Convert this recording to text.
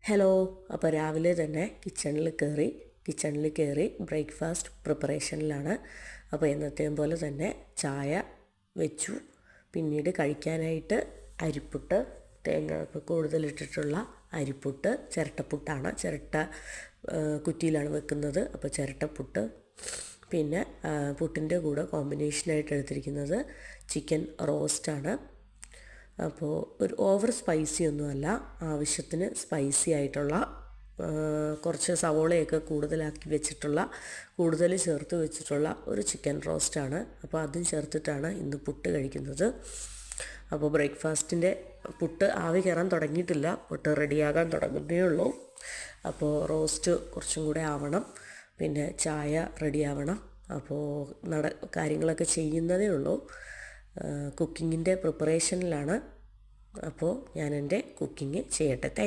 Hello. അപ്പോൾ രാവിലെ തന്നെ കിച്ചണിൽ കയറി ബ്രേക്ക്ഫാസ്റ്റ് പ്രിപ്പറേഷനിലാണ്. അപ്പോൾ എന്നത്തെയും പോലെ തന്നെ ചായ വെച്ചു. പിന്നീട് കഴിക്കാനായിട്ട് അരിപ്പുട്ട്, തേങ്ങ കൂടുതലിട്ടിട്ടുള്ള അരിപ്പുട്ട്, ചിരട്ടപ്പുട്ടാണ്. കുറ്റിയിലാണ് വെക്കുന്നത്. അപ്പോൾ ചിരട്ടപ്പുട്ട്. പിന്നെ പുട്ടിൻ്റെ കൂടെ കോമ്പിനേഷനായിട്ട് എടുത്തിരിക്കുന്നത് ചിക്കൻ റോസ്റ്റാണ്. അപ്പോൾ ഒരു ഓവർ സ്പൈസി ഒന്നുമല്ല, ആവശ്യത്തിന് സ്പൈസി ആയിട്ടുള്ള കുറച്ച് സവോളയൊക്കെ കൂടുതൽ ചേർത്ത് വെച്ചിട്ടുള്ള ഒരു ചിക്കൻ റോസ്റ്റാണ്. അപ്പോൾ അതും ചേർത്തിട്ടാണ് ഇന്ന് പുട്ട് കഴിക്കുന്നത്. അപ്പോൾ ബ്രേക്ക്ഫാസ്റ്റിൻ്റെ പുട്ട് ആവി കയറാൻ തുടങ്ങിയിട്ടില്ല, പുട്ട് റെഡിയാകാൻ തുടങ്ങുന്നേ ഉള്ളൂ. അപ്പോൾ റോസ്റ്റ് കുറച്ചും കൂടെ ആവണം, പിന്നെ ചായ റെഡിയാവണം. അപ്പോൾ കാര്യങ്ങളൊക്കെ ചെയ്യുന്നതേ ഉള്ളൂ. കുക്കിങ്ങിൻ്റെ പ്രിപ്പറേഷനിലാണ്. അപ്പോൾ ഞാൻ എൻ്റെ കുക്കിംഗ് ചെയ്യട്ടെ.